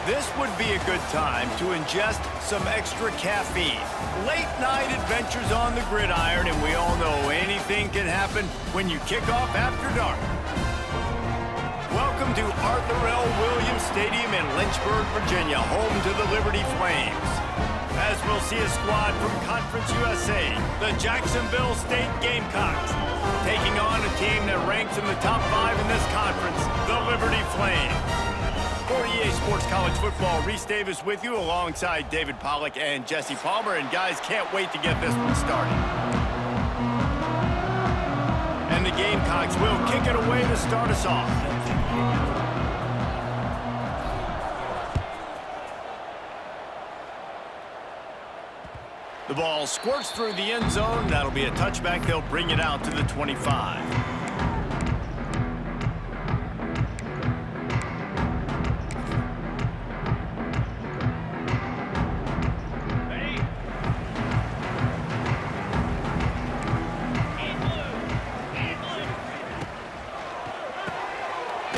This would be a good time to ingest some extra caffeine. Late night adventures on the gridiron, and we all know anything can happen when you kick off after dark. Welcome to Arthur L. Williams Stadium in Lynchburg, Virginia, home to the Liberty Flames. As we'll see a squad from Conference USA, the Jacksonville State Gamecocks, taking on a team that ranks in the top 5 in this conference, the Liberty Flames. For EA Sports College Football, Reese Davis with you alongside David Pollack and Jesse Palmer. And guys, can't wait to get this one started. And the Gamecocks will kick it away to start us off. The ball squirts through the end zone. That'll be a touchback. They'll bring it out to the 25.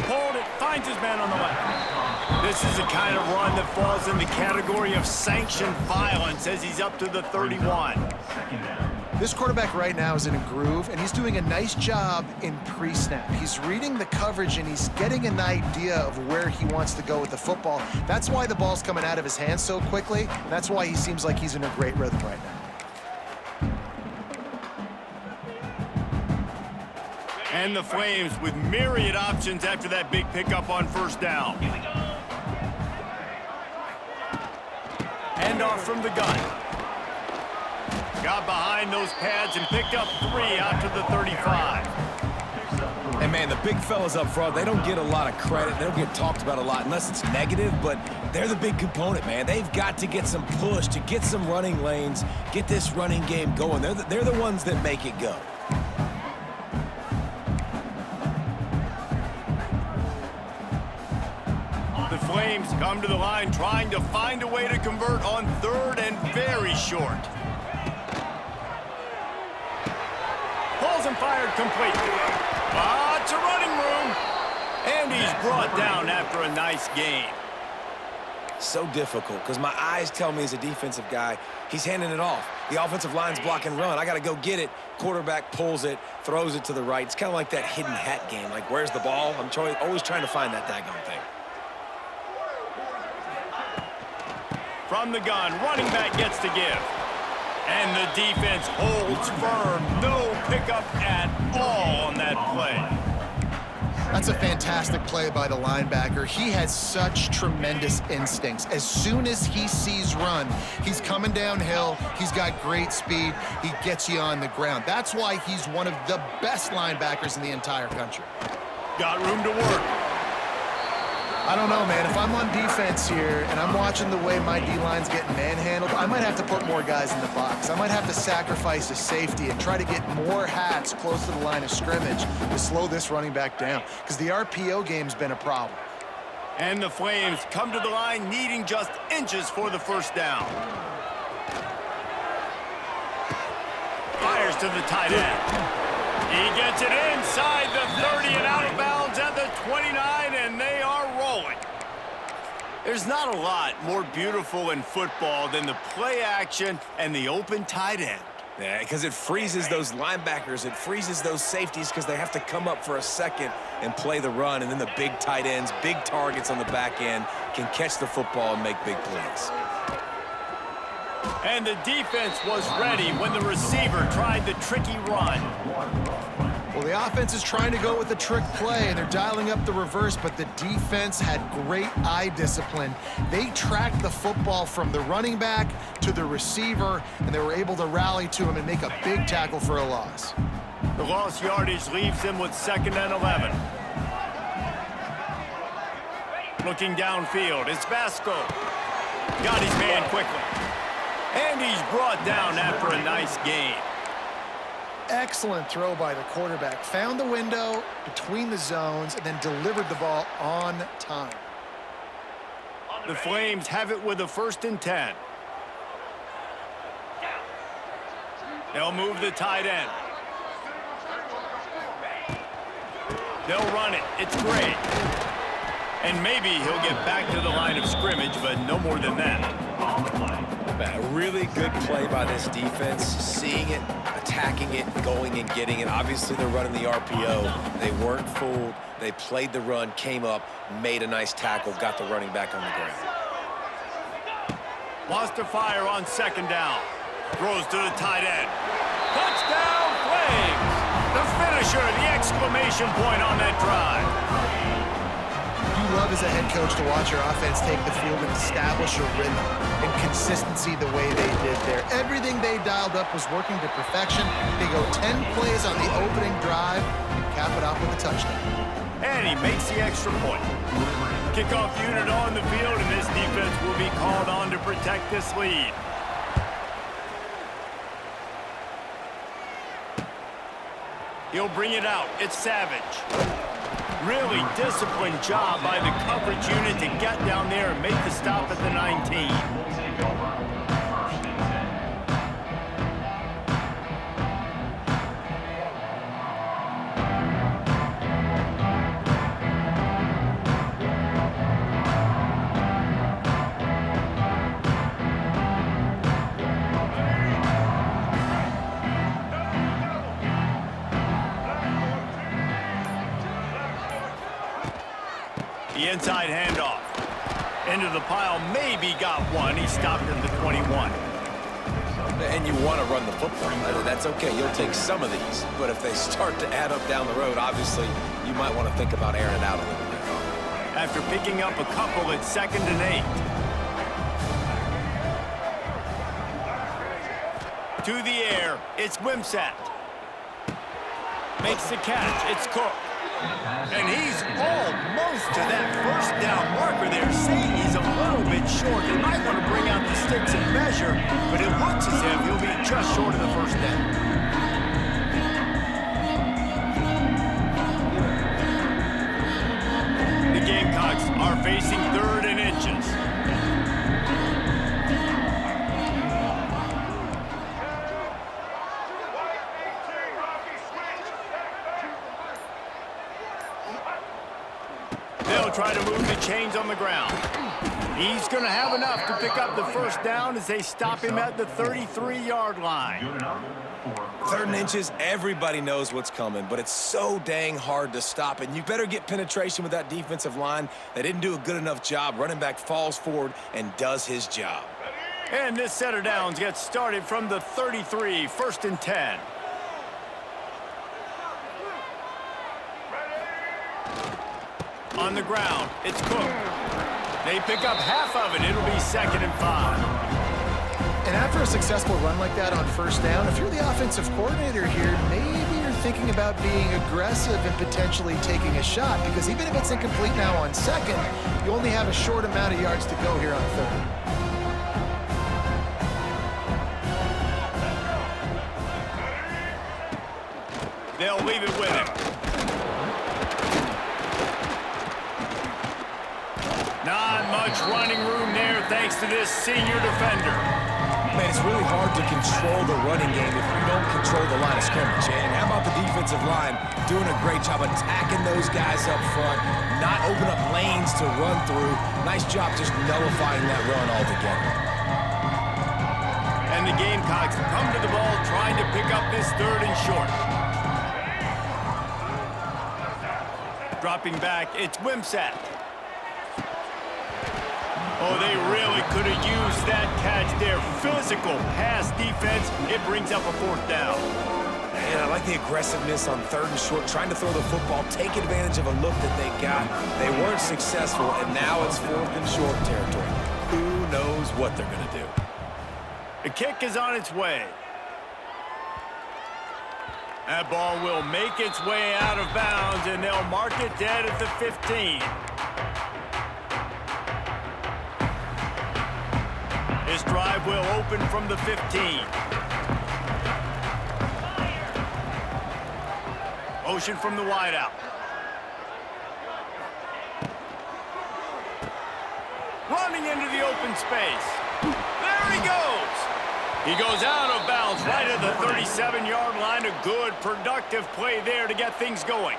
Hold it, finds his man on the left. This is the kind of run that falls in the category of sanctioned violence as he's up to the 31. This quarterback right now is in a groove, and he's doing a nice job in pre-snap. He's reading the coverage, and he's getting an idea of where he wants to go with the football. That's why the ball's coming out of his hands so quickly, and that's why he seems like he's in a great rhythm right now. And the Flames with myriad options after that big pickup on first down. Hand off from the gun. Got behind those pads and picked up 3 out to the 35. And man, the big fellas up front, they don't get a lot of credit. They don't get talked about a lot unless it's negative, but they're the big component, man. They've got to get some push, to get some running lanes, get this running game going. They're the ones that make it go. The Flames come to the line trying to find a way to convert on 3rd and very short. Pulls and fired complete. Lots of running room. And he's brought down after a nice gain. So difficult because my eyes tell me as a defensive guy, he's handing it off. The offensive line's block and run. I got to go get it. Quarterback pulls it, throws it to the right. It's kind of like that hidden hat game. Like, where's the ball? I'm always trying to find that daggone thing. From the gun, running back gets to give. And the defense holds firm. No pickup at all on that play. That's a fantastic play by the linebacker. He has such tremendous instincts. As soon as he sees run, he's coming downhill. He's got great speed. He gets you on the ground. That's why he's one of the best linebackers in the entire country. Got room to work. I don't know, man. If I'm on defense here and I'm watching the way my D-line's getting manhandled, I might have to put more guys in the box. I might have to sacrifice a safety and try to get more hats close to the line of scrimmage to slow this running back down, because the RPO game's been a problem. And the Flames come to the line needing just inches for the first down. Fires to the tight end. He gets it inside the 30 and out of bounds at the 29, and they are rolling. There's not a lot more beautiful in football than the play action and the open tight end. Yeah, because it freezes those linebackers. It freezes those safeties because they have to come up for a second and play the run, and then the big tight ends, big targets on the back end, can catch the football and make big plays. And the defense was ready when the receiver tried the tricky run. Well, the offense is trying to go with the trick play, and they're dialing up the reverse, but the defense had great eye discipline. They tracked the football from the running back to the receiver, and they were able to rally to him and make a big tackle for a loss. The lost yardage leaves him with 2nd and 11. Looking downfield, it's Vasco. Got his man quickly. And he's brought down after a nice gain. Excellent throw by the quarterback. Found the window between the zones and then delivered the ball on time. The Flames have it with a 1st and 10. They'll move the tight end. They'll run it. It's great. And maybe he'll get back to the line of scrimmage, but no more than that. A really good play by this defense, seeing it, attacking it, going and getting it. Obviously, they're running the RPO. They weren't fooled. They played the run, came up, made a nice tackle, got the running back on the ground. Wants to fire on second down. Throws to the tight end. Touchdown, Flames! The finisher, the exclamation point on that drive. You love as a head coach to watch your offense take the field and establish a rhythm and consistency the way they did there. Everything they dialed up was working to perfection. They go 10 plays on the opening drive and cap it off with a touchdown. And he makes the extra point. Kickoff unit on the field, and this defense will be called on to protect this lead. He'll bring it out. It's Savage. Really disciplined job by the coverage unit to get down there and make the stop at the 19. The inside handoff. Into the pile, maybe got one. He stopped at the 21. And you want to run the football. That's okay. You'll take some of these. But if they start to add up down the road, obviously, you might want to think about airing it out a little bit. After picking up a couple, it's 2nd and 8. To the air, it's Wimsatt. Makes the catch, it's Cook. And he's almost to that first down marker there, saying he's a little bit short. They might want to bring out the sticks and measure, but it looks as if he'll be just short of the first down. The Gamecocks are facing 3rd and inches. They'll try to move the chains on the ground. He's going to have enough to pick up the first down as they stop him at the 33-yard line. 3rd and inches, everybody knows what's coming, but it's so dang hard to stop. And you better get penetration with that defensive line. They didn't do a good enough job. Running back falls forward and does his job. And this set of downs gets started from the 33, 1st and 10. On the ground, it's Cook. They pick up half of it. It'll be 2nd and 5. And after a successful run like that on first down, if you're the offensive coordinator here, maybe you're thinking about being aggressive and potentially taking a shot, because even if it's incomplete now on 2nd, you only have a short amount of yards to go here on 3rd. They'll leave it with him. Not much running room there thanks to this senior defender. Man, it's really hard to control the running game if you don't control the line of scrimmage. And how about the defensive line doing a great job attacking those guys up front, not open up lanes to run through. Nice job just nullifying that run altogether. And the Gamecocks come to the ball trying to pick up this 3rd and short. Dropping back, it's Wimsatt. Oh, they really could have used that catch there. Physical pass defense. It brings up a 4th down. And I like the aggressiveness on 3rd and short, trying to throw the football, take advantage of a look that they got. They weren't successful, and now it's 4th and short territory. Who knows what they're going to do? The kick is on its way. That ball will make its way out of bounds, and they'll mark it dead at the 15. This drive will open from the 15. Motion from the wideout. Running into the open space. There he goes. He goes out of bounds right at the 37-yard line. A good, productive play there to get things going.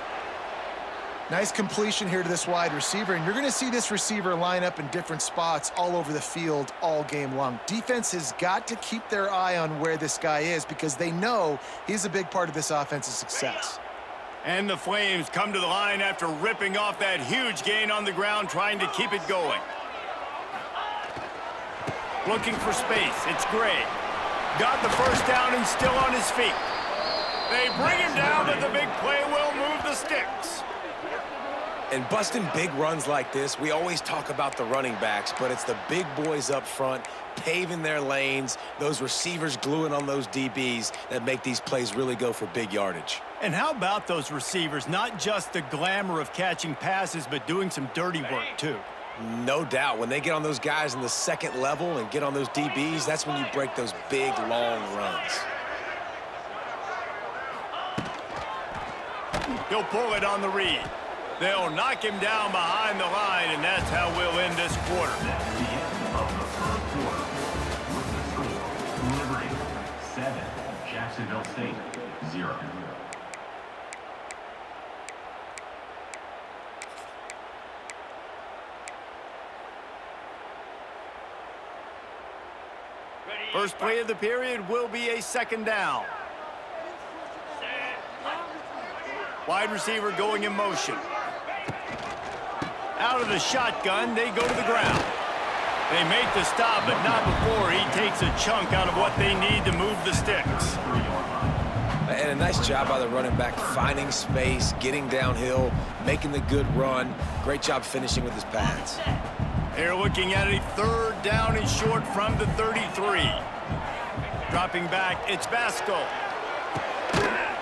Nice completion here to this wide receiver, and you're going to see this receiver line up in different spots all over the field all game long. Defense has got to keep their eye on where this guy is because they know he's a big part of this offense's success. And the Flames come to the line after ripping off that huge gain on the ground, trying to keep it going. Looking for space. It's Gray. Got the first down and still on his feet. They bring him down, but the big play will move the sticks. And busting big runs like this, we always talk about the running backs, but it's the big boys up front paving their lanes, those receivers gluing on those DBs that make these plays really go for big yardage. And how about those receivers? Not just the glamour of catching passes, but doing some dirty work, too. No doubt. When they get on those guys in the second level and get on those DBs, that's when you break those big, long runs. He'll pull it on the read. They'll knock him down behind the line, and that's how we'll end this quarter. Liberty 7, Jacksonville State 0. First play of the period will be a second down. Wide receiver going in motion. Out of the shotgun, they go to the ground. They make the stop, but not before he takes a chunk out of what they need to move the sticks. And a nice job by the running back, finding space, getting downhill, making the good run. Great job finishing with his pads. They're looking at a third down and short from the 33. Dropping back, it's Basco.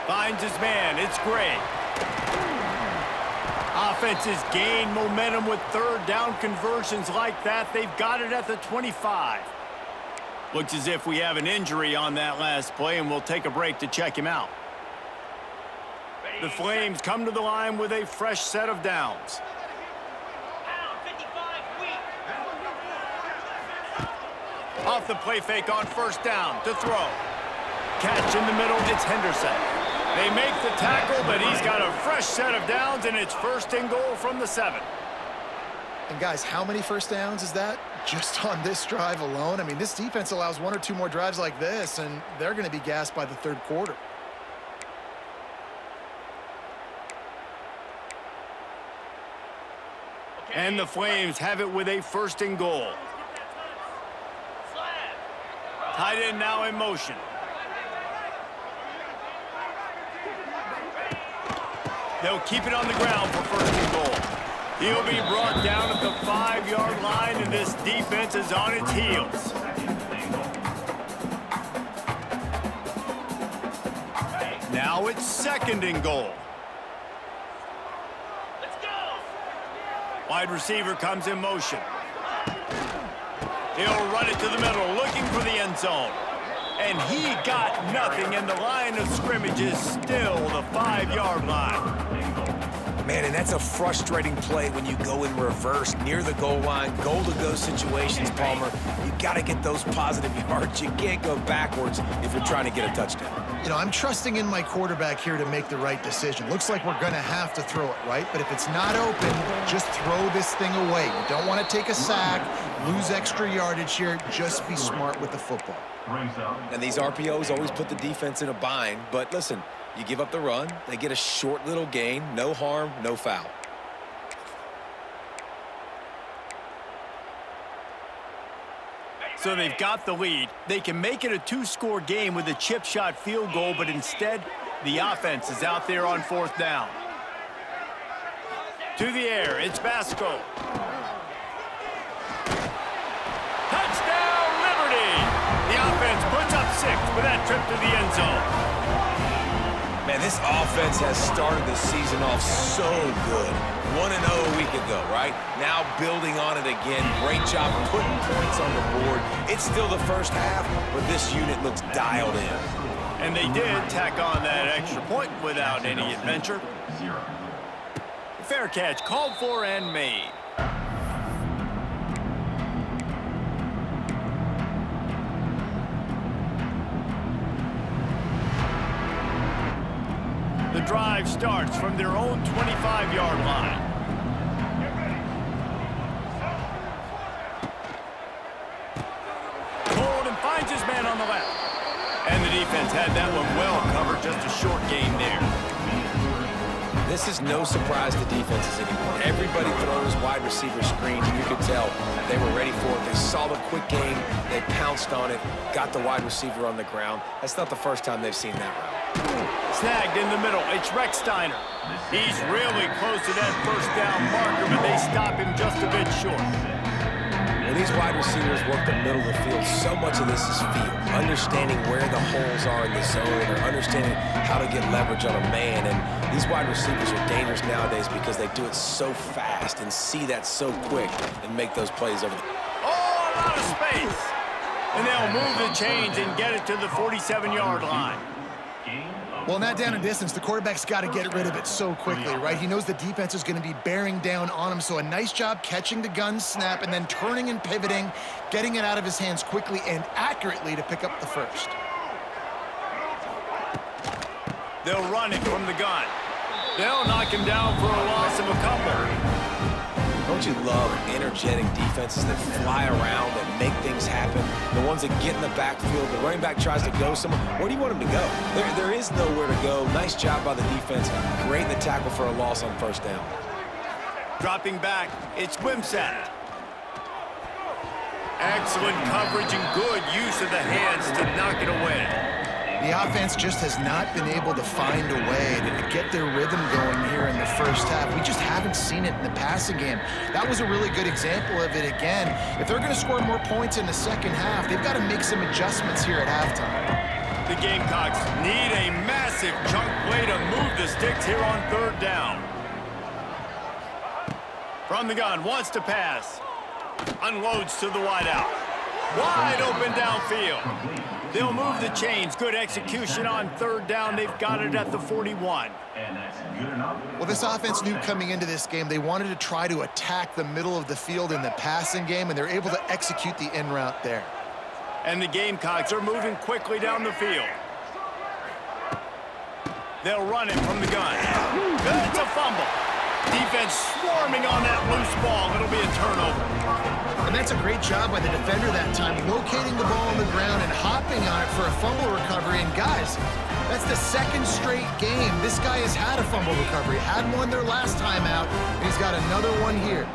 Finds his man, it's Gray. Offenses gain momentum with third down conversions like that. They've got it at the 25. Looks as if we have an injury on that last play, and we'll take a break to check him out. The Flames come to the line with a fresh set of downs. Off the play fake on first down to throw. Catch in the middle, it's Henderson. They make the tackle, but he's got a fresh set of downs, and it's first and goal from the 7. And guys, how many first downs is that just on this drive alone? I mean, this defense allows one or two more drives like this, and they're going to be gassed by the third quarter. And the Flames have it with a first and goal. Tight end now in motion. They'll keep it on the ground for first and goal. He'll be brought down at the 5-yard line, and this defense is on its heels. Now it's second and goal. Let's go. Wide receiver comes in motion. He'll run it to the middle, looking for the end zone. And he got nothing, and the line of scrimmage is still the 5-yard line. Man, and that's a frustrating play when you go in reverse near the goal line, goal-to-go situations, Palmer. You got to get those positive yards. You can't go backwards if you're trying to get a touchdown. You know, I'm trusting in my quarterback here to make the right decision. Looks like we're going to have to throw it, right? But if it's not open, just throw this thing away. You don't want to take a sack, lose extra yardage here. Just be smart with the football. And these RPOs always put the defense in a bind. But listen, you give up the run, they get a short little gain, no harm, no foul. So they've got the lead. They can make it a 2-score game with a chip shot field goal, but instead, the offense is out there on fourth down. To the air, it's Basco. Touchdown, Liberty! The offense puts up 6 with that trip to the end zone. Man, this offense has started the season off so good. 1-0 a week ago, right? Now building on it again. Great job putting points on the board. It's still the first half, but this unit looks dialed in. And they did tack on that extra point without any adventure. Fair catch called for and made. The drive starts from their own 25-yard line. Hold and finds his man on the left. And the defense had that one well covered, just a short game there. This is no surprise to defenses anymore. Everybody throws wide receiver screens, and you could tell they were ready for it. They saw the quick game, they pounced on it, got the wide receiver on the ground. That's not the first time they've seen that route. Snagged in the middle, it's Recksteiner. He's really close to that first down marker, but they stop him just a bit short. When these wide receivers work the middle of the field, so much of this is feel. Understanding where the holes are in the zone or understanding how to get leverage on a man. And these wide receivers are dangerous nowadays because they do it so fast and see that so quick and make those plays over the... Oh, a lot of space. And they'll move the chains and get it to the 47-yard line. Well, in that down and distance, the quarterback's got to get rid of it so quickly, right? He knows the defense is going to be bearing down on him, so a nice job catching the gun snap and then turning and pivoting, getting it out of his hands quickly and accurately to pick up the first. They'll run it from the gun. They'll knock him down for a loss of a couple. Don't you love energetic defenses that fly around, that make things happen? The ones that get in the backfield, the running back tries to go somewhere. Where do you want him to go? There is nowhere to go. Nice job by the defense. Great in the tackle for a loss on first down. Dropping back, it's Wimsatt. Excellent coverage and good use of the hands to knock it away. The offense just has not been able to find a way to get their rhythm going here in the first half. We just haven't seen it in the passing game. That was a really good example of it again. If they're going to score more points in the second half, they've got to make some adjustments here at halftime. The Gamecocks need a massive chunk play to move the sticks here on third down. From the gun, wants to pass. Unloads to the wideout. Wide open downfield. They'll move the chains. Good execution on third down. They've got it at the 41. And that's good enough. Well, this offense knew coming into this game they wanted to try to attack the middle of the field in the passing game, and they're able to execute the in route there. And the Gamecocks are moving quickly down the field. They'll run it from the gun. That's a fumble. Defense swarming on that loose ball. It'll be a turnover. And that's a great job by the defender that time, locating the ball on the ground and hopping on it for a fumble recovery. And guys, that's the second straight game this guy has had a fumble recovery. Had one there last time out, and he's got another one here.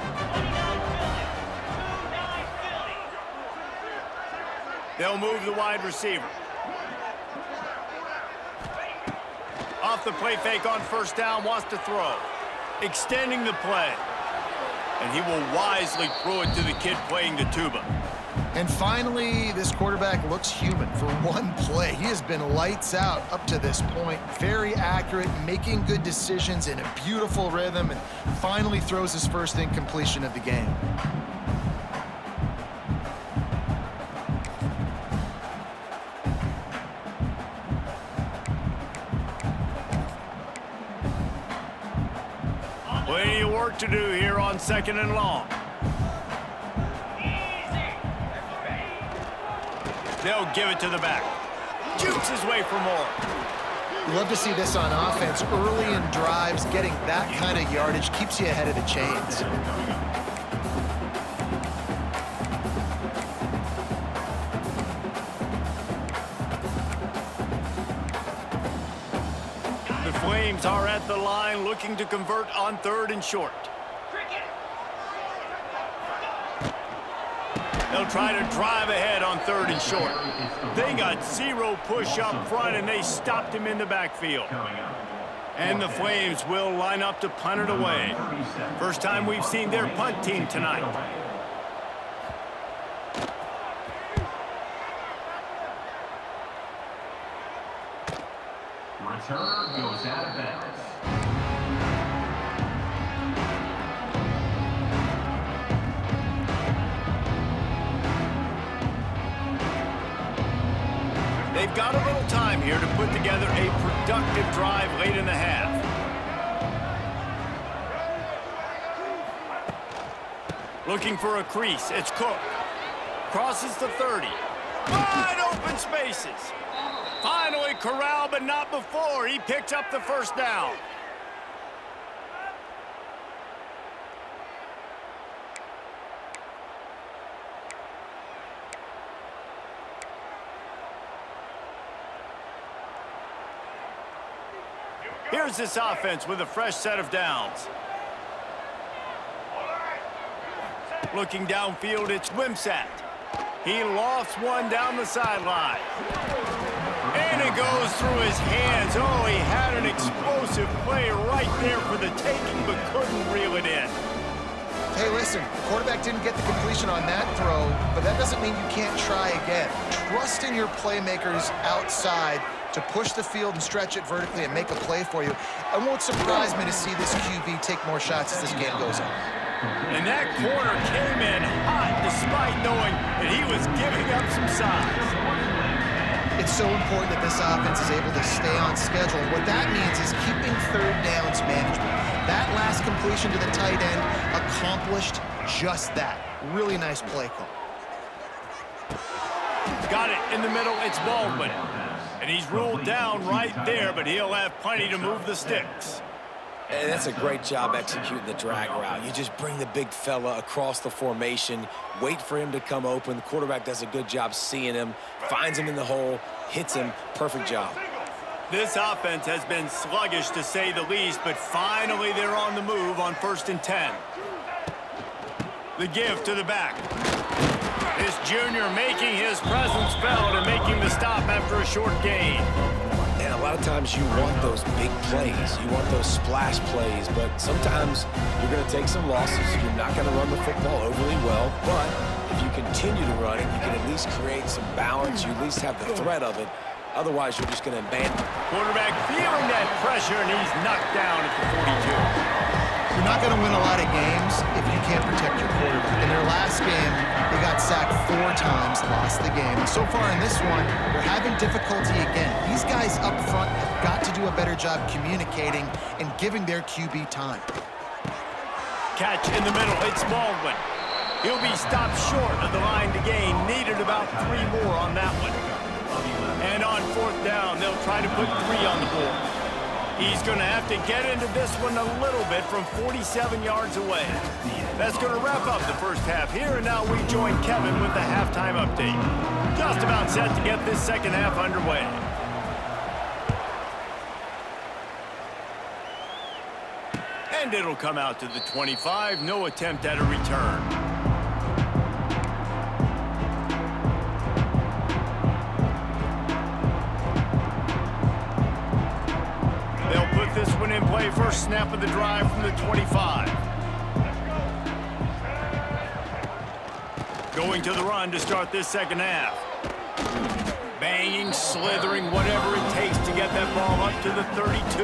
They'll move the wide receiver. Off the play fake on first down, wants to throw. Extending the play. And he will wisely throw it to the kid playing the tuba. And finally, this quarterback looks human for one play. He has been lights out up to this point. Very accurate, making good decisions in a beautiful rhythm, and finally throws his first incompletion of the game. Plenty of work to do here on second and long. They'll give it to the back. Jukes his way for more. You love to see this on offense. Early in drives, getting that kind of yardage keeps you ahead of the chains. The Flames are at the line looking to convert on third and short. They'll try to drive ahead on third and short. They got zero push up front, and they stopped him in the backfield. And the Flames will line up to punt it away. First time we've seen their punt team tonight. Returner goes out of bounds. They've got a little time here to put together a productive drive late in the half. Looking for a crease. It's Cook. Crosses the 30. Wide open spaces. Finally corralled, but not before. He picks up the first down. Here's this offense with a fresh set of downs. Looking downfield, it's Wimsatt. He lofts one down the sideline. And it goes through his hands. Oh, he had an explosive play right there for the taking, but couldn't reel it in. Hey, listen, the quarterback didn't get the completion on that throw, but that doesn't mean you can't try again. Trust in your playmakers outside to push the field and stretch it vertically and make a play for you. It won't surprise me to see this QB take more shots as this game goes on. And that corner came in hot despite knowing that he was giving up some size. It's so important that this offense is able to stay on schedule. What that means is keeping third downs manageable. That last completion to the tight end accomplished just that. Really nice play call. Got it in the middle, it's Baldwin. And he's ruled down right there, but he'll have plenty to move the sticks. And that's a great job executing the drag route. You just bring the big fella across the formation, wait for him to come open. The quarterback does a good job seeing him, finds him in the hole, hits him. Perfect job. This offense has been sluggish to say the least, but finally they're on the move on 1st and 10. The give to the back. This junior making his presence felt and making the stop after a short gain. And a lot of times you want those big plays. You want those splash plays, but sometimes you're going to take some losses. You're not going to run the football overly well, but if you continue to run it, you can at least create some balance. You at least have the threat of it. Otherwise, you're just going to abandon. Quarterback feeling that pressure, and he's knocked down at the 42. You're not going to win a lot of games if you can't protect your quarterback. In their last game, they got sacked 4 times, lost the game. And so far in this one, they're having difficulty again. These guys up front have got to do a better job communicating and giving their QB time. Catch in the middle, it's Baldwin. He'll be stopped short of the line to gain. Needed about 3 more on that one. And on 4th down, they'll try to put 3 on the board. He's going to have to get into this one a little bit from 47 yards away. That's going to wrap up the first half here, and now we join Kevin with the halftime update. Just about set to get this second half underway. And it'll come out to the 25. No attempt at a return. This one in play, first snap of the drive from the 25. Going to the run to start this second half. Banging, slithering, whatever it takes to get that ball up to the 32.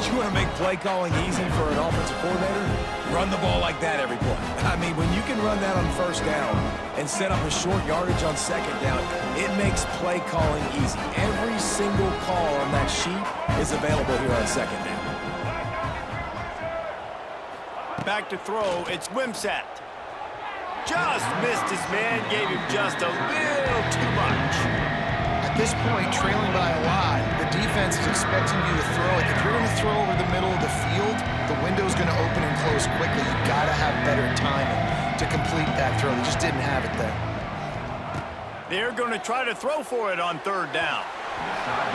You want to make play calling easy for an offensive coordinator? Run the ball like that every play. I mean, when you can run that on 1st down and set up a short yardage on 2nd down, it makes play calling easy. Every single call on that sheet is available here on 2nd down. Back to throw, it's Wimsatt. Just missed his man, gave him just a little too much. At this point, trailing by a lot, the defense is expecting you to throw it. If you're going to throw over the middle of the field, the window's going to open and close quickly. You've got to have better timing to complete that throw. They just didn't have it there. They're going to try to throw for it on 3rd down.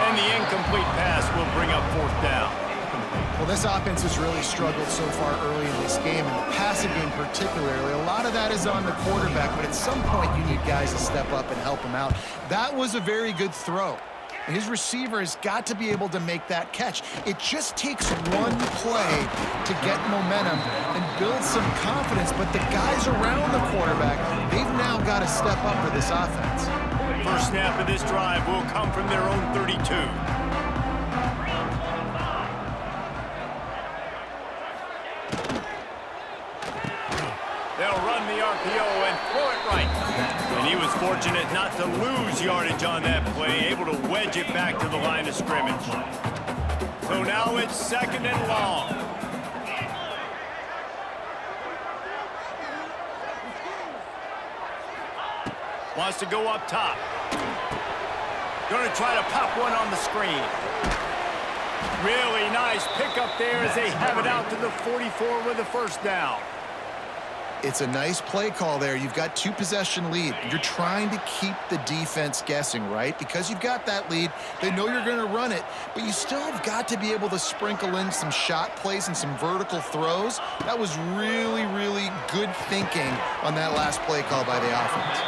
And the incomplete pass will bring up 4th down. Well, this offense has really struggled so far early in this game, and the passing game particularly. A lot of that is on the quarterback, but at some point you need guys to step up and help him out. That was a very good throw. His receiver has got to be able to make that catch. It just takes one play to get momentum and build some confidence, but the guys around the quarterback, they've now got to step up for this offense. First snap of this drive will come from their own 32. They'll run the RPO and throw it right. And he was fortunate not to lose yardage on that play, able to wedge it back to the line of scrimmage. So now it's 2nd and long. Wants to go up top. Going to try to pop one on the screen. Really nice pickup there as they have it out to the 44 with a first down. It's a nice play call there. You've got 2-possession lead. You're trying to keep the defense guessing, right? Because you've got that lead, they know you're going to run it, but you still have got to be able to sprinkle in some shot plays and some vertical throws. That was really, really good thinking on that last play call by the offense.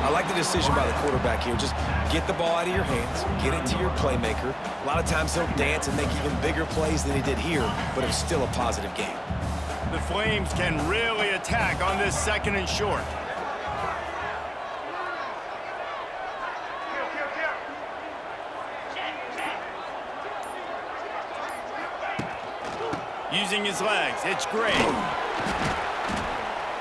I like the decision by the quarterback here. Just get the ball out of your hands, get it to your playmaker. A lot of times he'll dance and make even bigger plays than he did here, but it's still a positive game. The Flames can really attack on this 2nd and short. Using his legs, it's great.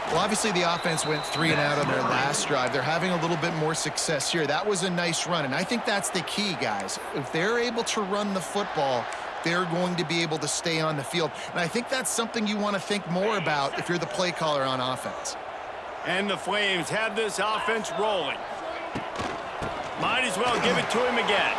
Well, obviously the offense went 3 and out on their last drive. They're having a little bit more success here. That was a nice run, and I think that's the key, guys. If they're able to run the football, they're going to be able to stay on the field. And I think that's something you want to think more about if you're the play caller on offense. And the Flames have this offense rolling. Might as well give it to him again.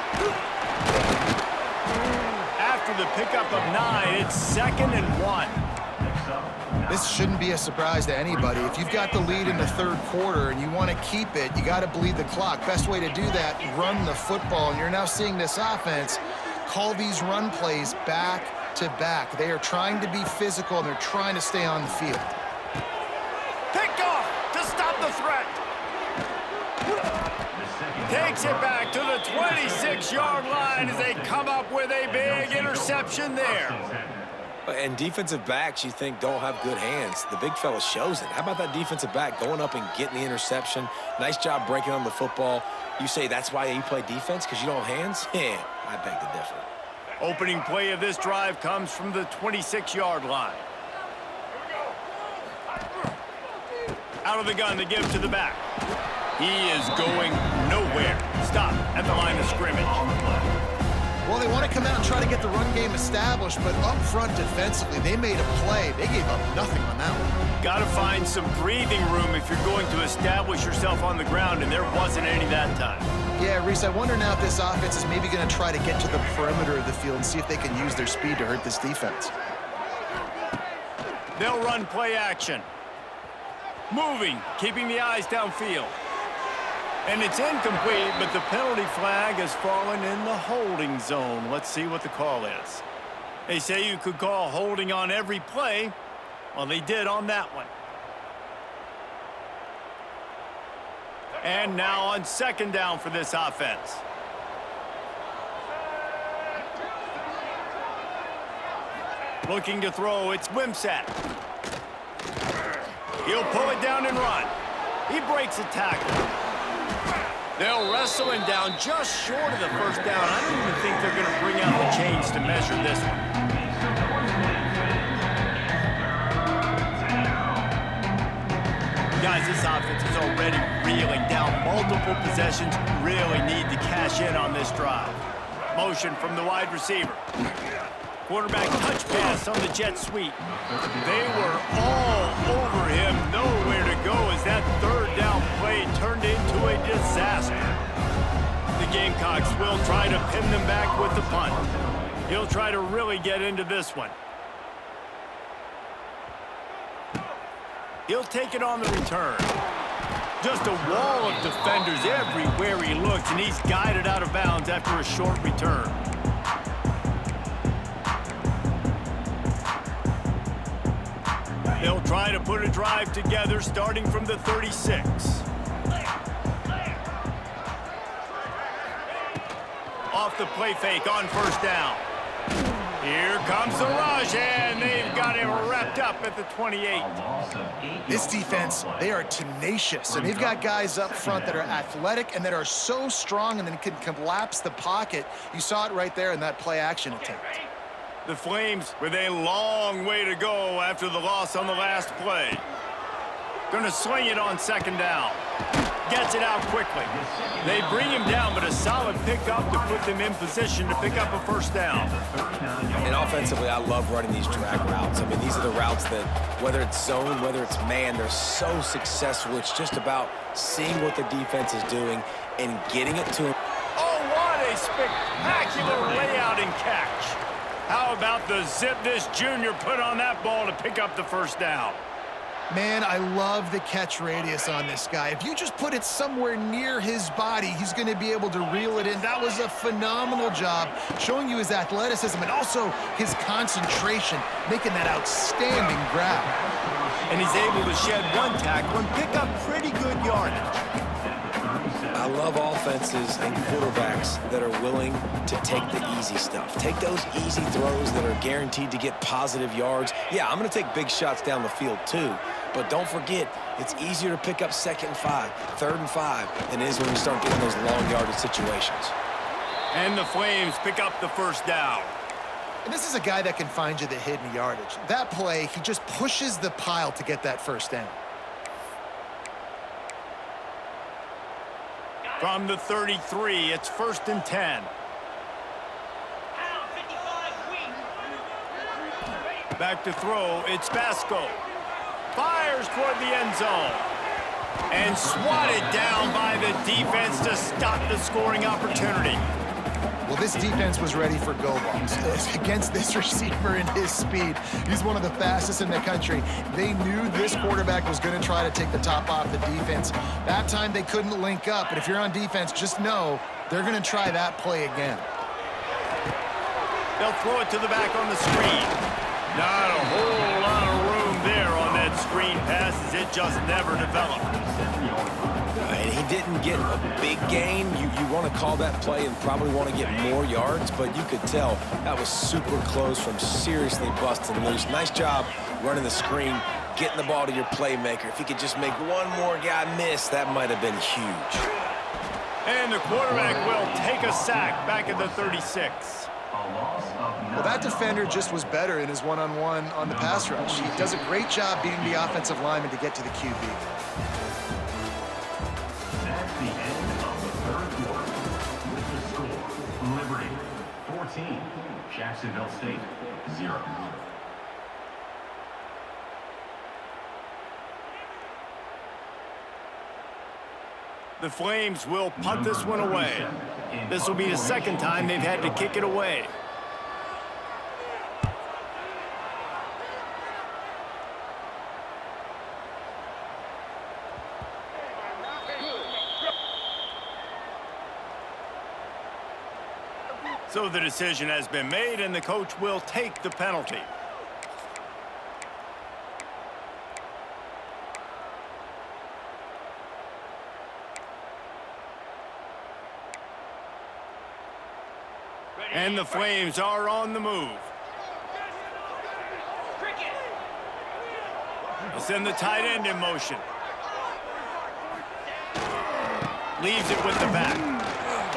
After the pickup of 9, it's 2nd and 1. This shouldn't be a surprise to anybody. If you've got the lead in the 3rd quarter and you want to keep it, you got to bleed the clock. Best way to do that, run the football. And you're now seeing this offense call these run plays back to back. They are trying to be physical, and they're trying to stay on the field. Picked off to stop the threat. Takes it back to the 26-yard line as they come up with a big interception there. And defensive backs, you think, don't have good hands. The big fella shows it. How about that defensive back going up and getting the interception? Nice job breaking on the football. You say that's why you play defense, because you don't have hands? Yeah, I beg to differ. Opening play of this drive comes from the 26-yard line. Out of the gun to give to the back. He is going nowhere. Stop at the line of scrimmage. Well, they want to come out and try to get the run game established, but up front defensively, they made a play. They gave up nothing on that one. Got to find some breathing room if you're going to establish yourself on the ground, and there wasn't any that time. Yeah, Reese, I wonder now if this offense is maybe going to try to get to the perimeter of the field and see if they can use their speed to hurt this defense. They'll run play action. Moving, keeping the eyes downfield. And it's incomplete, but the penalty flag has fallen in the holding zone. Let's see what the call is. They say you could call holding on every play. Well, they did on that one. And now on 2nd down for this offense. Looking to throw, it's Wimsatt. He'll pull it down and run. He breaks a tackle. They'll wrestle him down just short of the first down. I don't even think they're going to bring out the chains to measure this one. Guys, this offense is already reeling down multiple possessions. Really need to cash in on this drive. Motion from the wide receiver. Quarterback touch pass on the jet sweep. They were all over him. Nowhere to go as that 3rd down play turned into a disaster. The Gamecocks will try to pin them back with the punt. He'll try to really get into this one. He'll take it on the return. Just a wall of defenders everywhere he looks, and he's guided out of bounds after a short return. They'll try to put a drive together starting from the 36. Off the play fake on 1st down. Here comes the rush, and they've got him wrapped up at the 28. This defense, they are tenacious, and they've got guys up front that are athletic and that are so strong and then can collapse the pocket. You saw it right there in that play action attempt. The Flames with a long way to go after the loss on the last play. Gonna sling it on 2nd down. Gets it out quickly. They bring him down, but a solid pickup to put them in position to pick up a 1st down. And offensively, I love running these drag routes. I mean, these are the routes that, whether it's zone, whether it's man, they're so successful. It's just about seeing what the defense is doing and getting it to him. Oh, spectacular layout and catch. How about the zip this junior put on that ball to pick up the first down? Man, I love the catch radius on this guy. If you just put it somewhere near his body, he's going to be able to reel it in. That was a phenomenal job, showing you his athleticism and also his concentration, making that outstanding grab. And he's able to shed one tackle and pick up pretty good yardage. I love offenses and quarterbacks that are willing to take the easy stuff. Take those easy throws that are guaranteed to get positive yards. Yeah, I'm going to take big shots down the field too, but don't forget, it's easier to pick up 2nd and 5, 3rd and 5 than it is when you start getting those long yardage situations. And the Flames pick up the first down. And this is a guy that can find you the hidden yardage. That play, he just pushes the pile to get that first down. From the 33, it's 1st and 10. Back to throw, it's Basco. Fires toward the end zone. And swatted down by the defense to stop the scoring opportunity. Well, this defense was ready for go balls. Against this receiver and his speed, he's one of the fastest in the country. They knew this quarterback was going to try to take the top off the defense. That time they couldn't link up, but if you're on defense, just know they're going to try that play again. They'll throw it to the back on the screen. Not a whole lot of room there on that screen pass as it just never developed. And he didn't get a big gain. You want to call that play and probably want to get more yards, but you could tell that was super close from seriously busting loose. Nice job running the screen, getting the ball to your playmaker. If he could just make one more guy miss, that might have been huge. And the quarterback will take a sack back at the 36. Well, that defender just was better in his one-on-one on the pass rush. He does a great job beating the offensive lineman to get to the QB. That's the end of the 3rd quarter. With the score, Liberty 14, Jacksonville State 0. The Flames will punt this one away. This will be the 2nd time they've had to kick it away. So the decision has been made, and the coach will take the penalty. And the Flames are on the move. They'll send the tight end in motion. Leaves it with the back.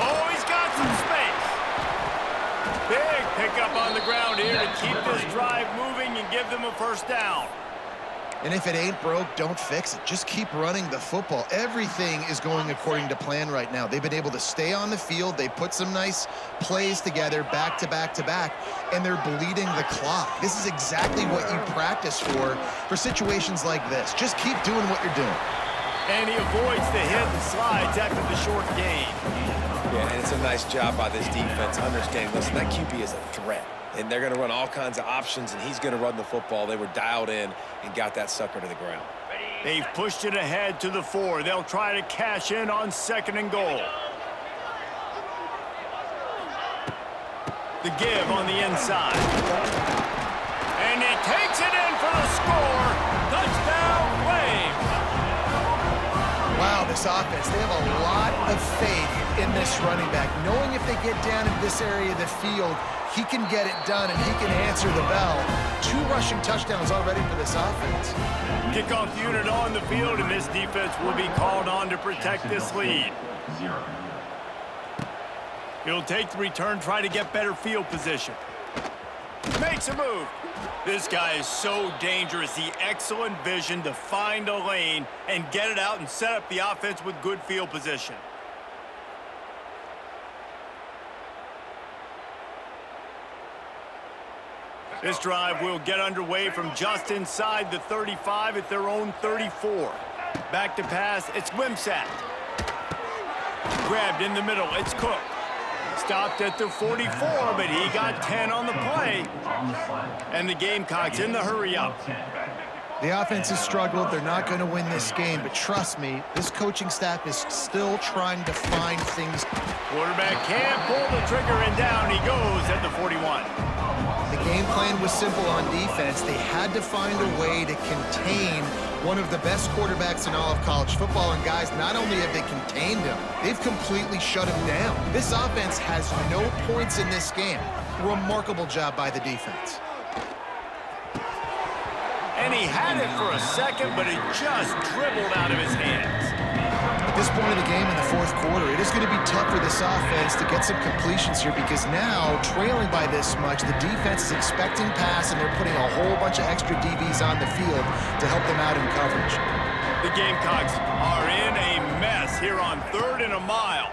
Oh, he's got some space. Big pickup on the ground here to keep this drive moving and give them a first down. And if it ain't broke, don't fix it. Just keep running the football. Everything is going according to plan right now. They've been able to stay on the field. They put some nice plays together back to back to back, and they're bleeding the clock. This is exactly what you practice for situations like this. Just keep doing what you're doing. And he avoids the hit and slides after the short gain. Yeah, and it's a nice job by this defense understanding, listen, that QB is a threat. And they're going to run all kinds of options, and he's going to run the football. They were dialed in and got that sucker to the ground. They've pushed it ahead to the 4. They'll try to cash in on 2nd and goal. The give on the inside. And he takes it in for the score. Touchdown, Flames. Wow, this offense, they have a lot of faith in this running back, knowing if they get down in this area of the field, he can get it done and he can answer the bell. 2 rushing touchdowns already for this offense. Kickoff unit on the field, and this defense will be called on to protect this lead. 0. He'll take the return, try to get better field position. Makes a move. This guy is so dangerous. The excellent vision to find a lane and get it out and set up the offense with good field position. This drive will get underway from just inside the 35 at their own 34. Back to pass, it's Wimsatt. Grabbed in the middle, it's Cook. Stopped at the 44, but he got 10 on the play. And the Gamecocks in the hurry-up. The offense has struggled. They're not going to win this game, but trust me, this coaching staff is still trying to find things. Quarterback can't pull the trigger, and down he goes at the 41. The game plan was simple on defense. They had to find a way to contain one of the best quarterbacks in all of college football. And guys, not only have they contained him, they've completely shut him down. This offense has no points in this game. Remarkable job by the defense. And he had it for a second, but it just dribbled out of his hands. At this point of the game in the fourth quarter, it is going to be tough for this offense to get some completions here because now, trailing by this much, the defense is expecting pass, and they're putting a whole bunch of extra DBs on the field to help them out in coverage. The Gamecocks are in a mess here on 3rd and a mile.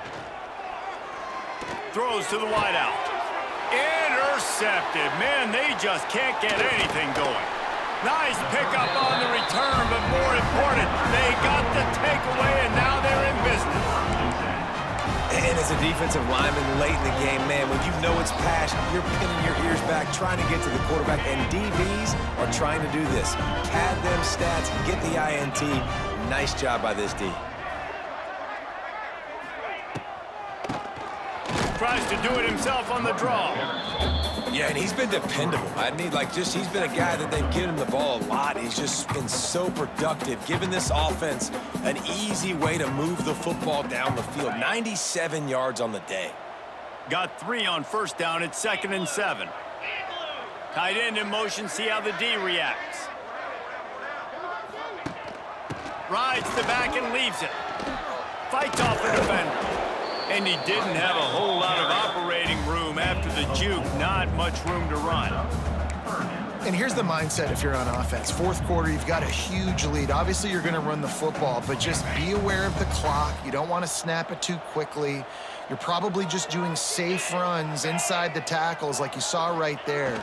Throws to the wideout. Intercepted. Man, they just can't get anything going. Nice pickup on the return, but more important, they got the takeaway, and now they're in business. And as a defensive lineman late in the game, man, when you know it's pass, you're pinning your ears back, trying to get to the quarterback, and DBs are trying to do this. Pad them stats, get the INT. Nice job by this D. Tries to do it himself on the draw. Yeah, and he's been dependable. He's been a guy that they've given him the ball a lot. He's just been so productive, giving this offense an easy way to move the football down the field. 97 yards on the day. Got 3 on first down. It's 2nd and 7. Tight end in motion. See how the D reacts. Rides the back and leaves it. Fights off the defender. And he didn't have a whole lot of operating room after the juke. Not much room to run. And here's the mindset if you're on offense. Fourth quarter, you've got a huge lead. Obviously, you're going to run the football, but just be aware of the clock. You don't want to snap it too quickly. You're probably just doing safe runs inside the tackles like you saw right there.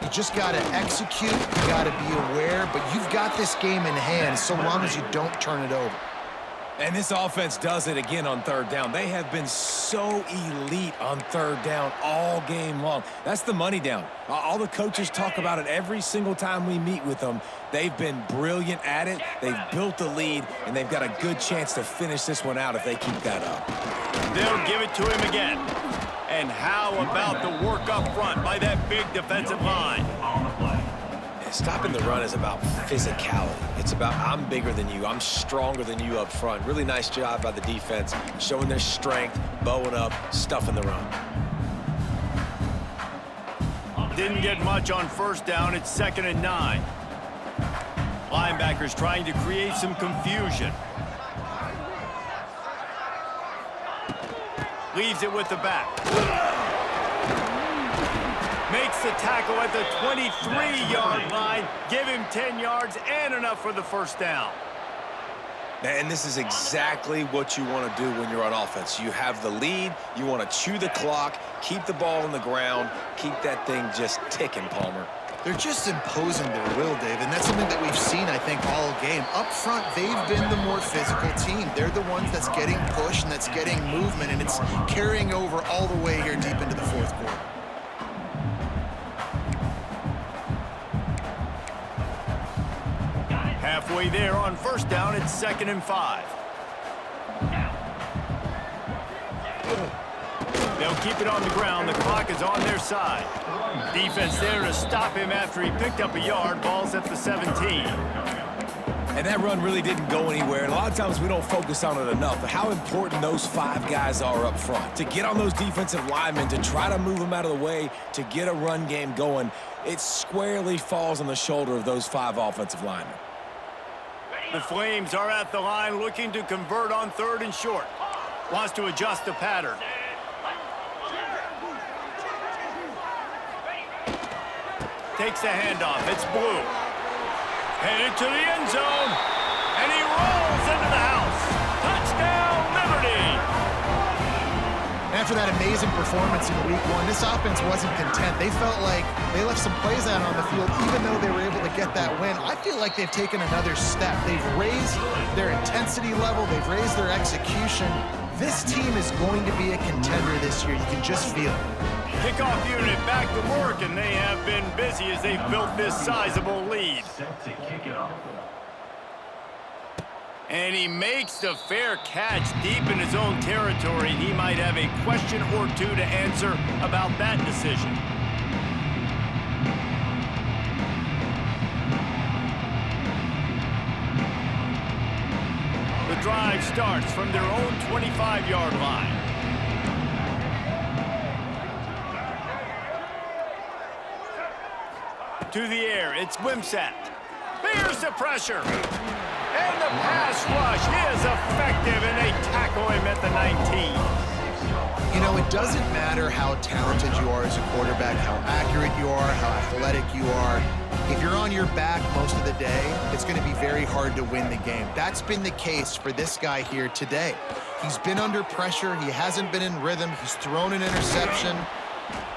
You just got to execute. You got to be aware, but you've got this game in hand so long as you don't turn it over. And this offense does it again on 3rd down. They have been so elite on 3rd down all game long. That's the money down. All the coaches talk about it every single time we meet with them. They've been brilliant at it. They've built the lead, and they've got a good chance to finish this one out if they keep that up. They'll give it to him again. And how about the work up front by that big defensive line? Stopping the run is about physicality. It's about I'm bigger than you. I'm stronger than you up front. Really nice job by the defense, showing their strength, bowing up, stuffing the run. Didn't get much on first down. It's 2nd and 9. Linebackers trying to create some confusion. Leaves it with the back. Makes the tackle at the 23-yard line. Give him 10 yards and enough for the first down. And this is exactly what you want to do when you're on offense. You have the lead. You want to chew the clock, keep the ball on the ground, keep that thing just ticking, Palmer. They're just imposing their will, Dave, and that's something that we've seen, I think, all game. Up front, they've been the more physical team. They're the ones that's getting pushed and that's getting movement, and it's carrying over all the way here deep into the fourth quarter. Halfway there on first down, it's 2nd and 5. They'll keep it on the ground. The clock is on their side. Defense there to stop him after he picked up a yard. Ball's at the 17. And that run really didn't go anywhere. And a lot of times we don't focus on it enough. But how important those 5 guys are up front. To get on those defensive linemen, to try to move them out of the way, to get a run game going, it squarely falls on the shoulder of those 5 offensive linemen. The Flames are at the line looking to convert on 3rd and short. Wants to adjust the pattern. Takes the handoff. It's Blue. Headed to the end zone. And he rolls into the house. Touchdown, Liberty! After that amazing performance in week 1, this offense wasn't content. They felt like they left some plays out on the field, even though they were able to get that win. I feel like they've taken another step. They've raised their intensity level. They've raised their execution. This team is going to be a contender this year. You can just feel it. Kickoff unit back to work, and they have been busy as they've built this sizable lead. Set to kick it off. And he makes the fair catch deep in his own territory. He might have a question or two to answer about that decision. The drive starts from their own 25-yard line. To the air, it's Wimsatt. Bears the pressure. And the pass rush is effective, and they tackle him at the 19. You know, it doesn't matter how talented you are as a quarterback, how accurate you are, how athletic you are. If you're on your back most of the day, it's going to be very hard to win the game. That's been the case for this guy here today. He's been under pressure. He hasn't been in rhythm. He's thrown an interception.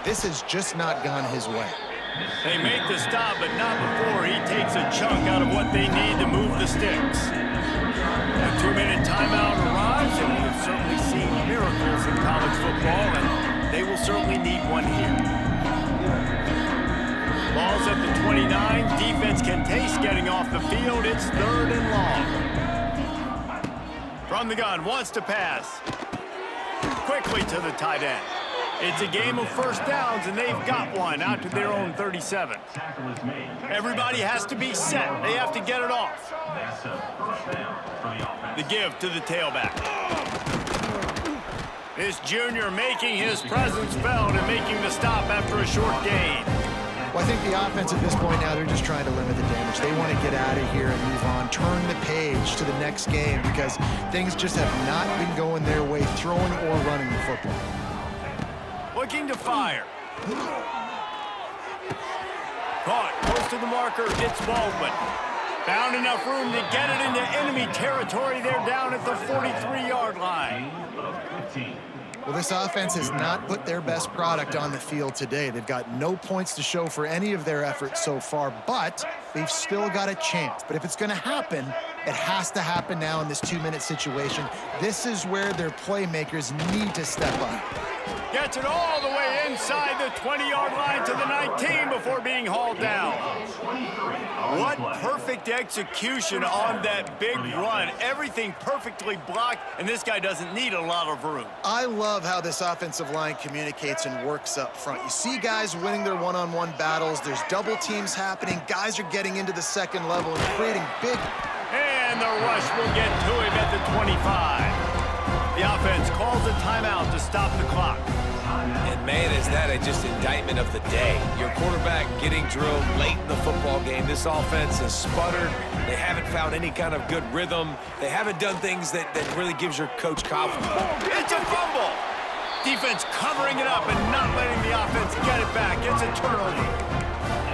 This has just not gone his way. They make the stop, but not before he takes a chunk out of what they need to move the sticks. A 2-minute timeout arrives, and we have certainly seen miracles in college football, and they will certainly need one here. Ball's at the 29. Defense can taste getting off the field. It's 3rd and long. From the gun, wants to pass. Quickly to the tight end. It's a game of first downs, and they've got one out to their own 37. Everybody has to be set. They have to get it off. The give to the tailback. This junior making his presence felt and making the stop after a short gain. Well, I think the offense at this point now, they're just trying to limit the damage. They want to get out of here and move on, turn the page to the next game because things just have not been going their way, throwing or running the football. Looking to fire. Caught close to the marker. It's Baldwin. Found enough room to get it into enemy territory. They're down at the 43-yard line. Well, this offense has not put their best product on the field today. They've got no points to show for any of their efforts so far, but they've still got a chance. But if it's going to happen, it has to happen now in this 2-minute situation. This is where their playmakers need to step up. Gets it all the way inside the 20-yard line to the 19 before being hauled down. What perfect execution on that big run. Everything perfectly blocked, and this guy doesn't need a lot of room. I love how this offensive line communicates and works up front. You see guys winning their one-on-one battles. There's double teams happening. Guys are getting into the second level and creating big... And the rush will get to him at the 25. The offense calls a timeout to stop the clock. And man, is that just indictment of the day. Your quarterback getting drilled late in the football game. This offense has sputtered. They haven't found any kind of good rhythm. They haven't done things that really gives your coach confidence. It's a fumble. Defense covering it up and not letting the offense get it back. It's a turnover.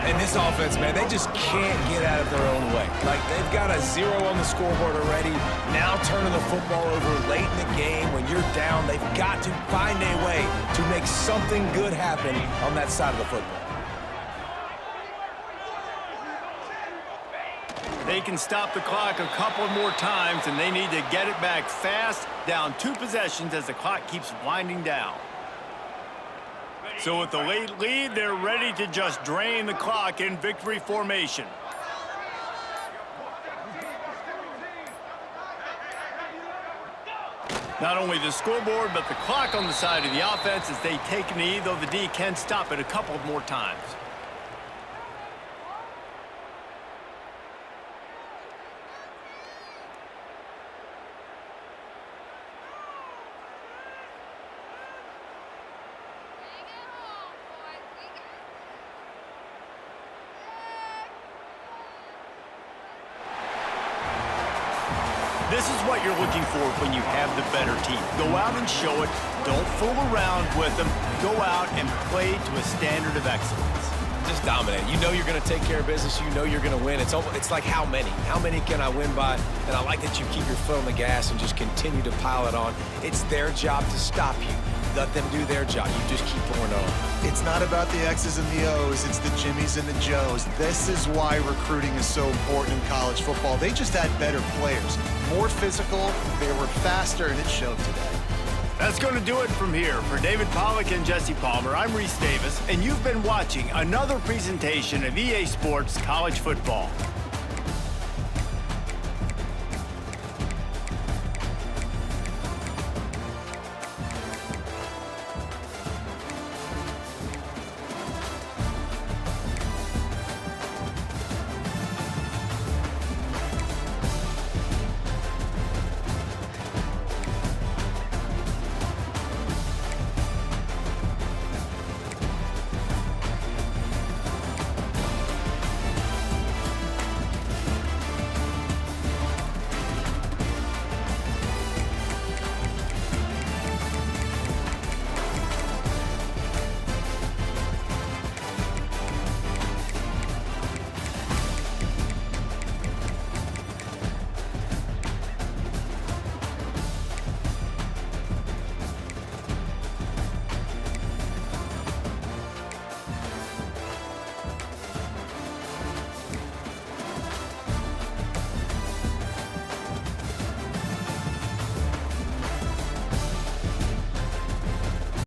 And this offense, man, they just can't get out of their own way. Like, they've got a 0 on the scoreboard already. Now turning the football over late in the game when you're down. They've got to find a way to make something good happen on that side of the football. They can stop the clock a couple more times, and they need to get it back fast, down 2 possessions as the clock keeps winding down. So with the late lead, they're ready to just drain the clock in victory formation. Not only the scoreboard, but the clock on the side of the offense as they take a knee, though the D can stop it a couple more times. This is what you're looking for when you have the better team. Go out and show it. Don't fool around with them. Go out and play to a standard of excellence. Just dominate. You know you're going to take care of business. You know you're going to win. It's like how many? How many can I win by? And I like that you keep your foot on the gas and just continue to pile it on. It's their job to stop you. Let them do their job. You just keep pouring it on. It's not about the X's and the O's. It's the Jimmies and the Joes. This is why recruiting is so important in college football. They just had better players, more physical, they were faster, and it showed today. That's going to do it from here. For David Pollack and Jesse Palmer, I'm Reese Davis, and you've been watching another presentation of EA Sports College Football.